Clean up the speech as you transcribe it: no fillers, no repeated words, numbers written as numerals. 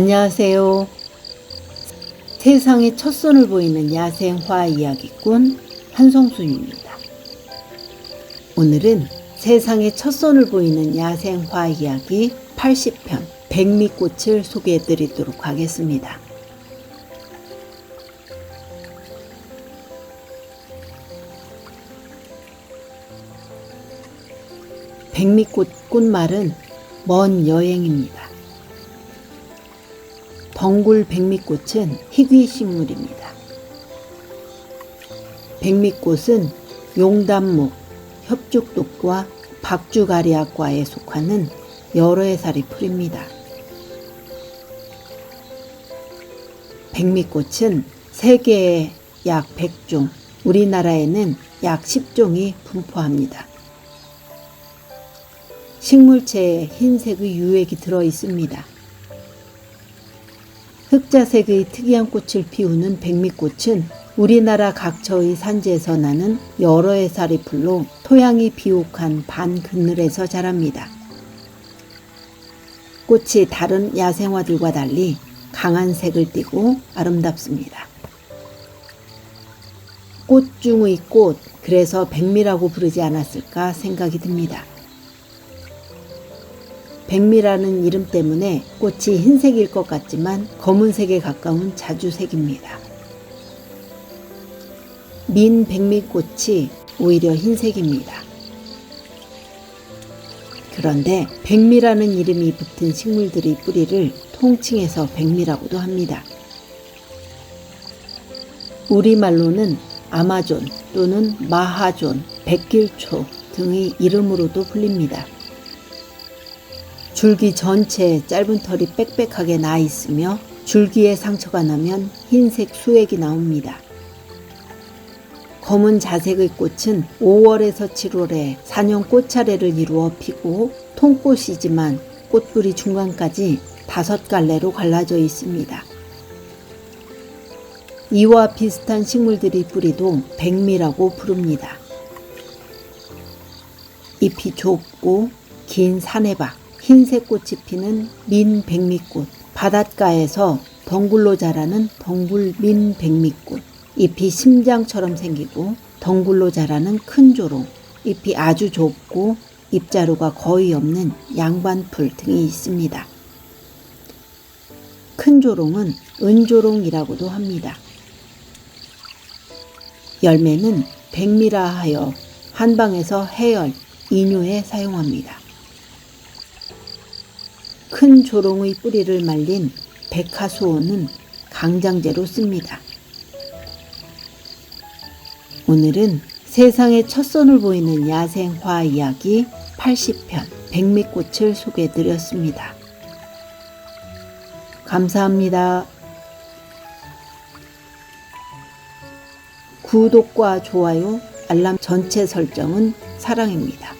안녕하세요. 세상의 첫 손을 보이는 야생 화학 이야기꾼 한송순입니다. 오늘은 세상의 첫 손을 보이는 야생 화학 이야기 80편 백미꽃을 소개해 드리도록 하겠습니다. 백미꽃 꽃말은 먼 여행입니다. 덩굴 백미꽃은 희귀 식물입니다. 백미꽃은 용담목, 협죽독과 박주가리학과에 속하는 여러 해살이 풀입니다. 백미꽃은 세계에 약 100종, 우리나라에는 약 10종이 분포합니다. 식물체에 흰색의 유액이 들어 있습니다. 흑자색의 특이한 꽃을 피우는 백미꽃은 우리나라 각처의 산지에서 나는 여러 해살의 풀로 토양이 비옥한 반그늘에서 자랍니다. 꽃이 다른 야생화들과 달리 강한 색을 띠고 아름답습니다. 꽃 중의 꽃, 그래서 백미라고 부르지 않았을까 생각이 듭니다. 백미라는 이름 때문에 꽃이 흰색일 것 같지만 검은색에 가까운 자주색입니다. 민 백미꽃이 오히려 흰색입니다. 그런데 백미라는 이름이 붙은 식물들의 뿌리를 통칭해서 백미라고도 합니다. 우리말로는 아마존 또는 마하존, 백길초 등의 이름으로도 불립니다. 줄기 전체에 짧은 털이 빽빽하게 나 있으며 줄기에 상처가 나면 흰색 수액이 나옵니다. 검은 자색의 꽃은 5월에서 7월에 산형 꽃차례를 이루어 피고 통꽃이지만 꽃뿌리 중간까지 5갈래로 갈라져 있습니다. 이와 비슷한 식물들의 뿌리도 백미라고 부릅니다. 잎이 좁고 긴 사내박, 흰색 꽃이 피는 민백미꽃, 바닷가에서 덩굴로 자라는 덩굴민백미꽃, 잎이 심장처럼 생기고 덩굴로 자라는 큰조롱, 잎이 아주 좁고 잎자루가 거의 없는 양반풀 등이 있습니다. 큰조롱은 은조롱이라고도 합니다. 열매는 백미라 하여 한방에서 해열, 이뇨에 사용합니다. 큰 조롱의 뿌리를 말린 백화수호는 강장제로 씁니다. 오늘은 세상의 첫 손을 보이는 야생 화학 이야기 80편 백미꽃을 소개해 드렸습니다. 감사합니다. 구독과 좋아요, 알람 전체 설정은 사랑입니다.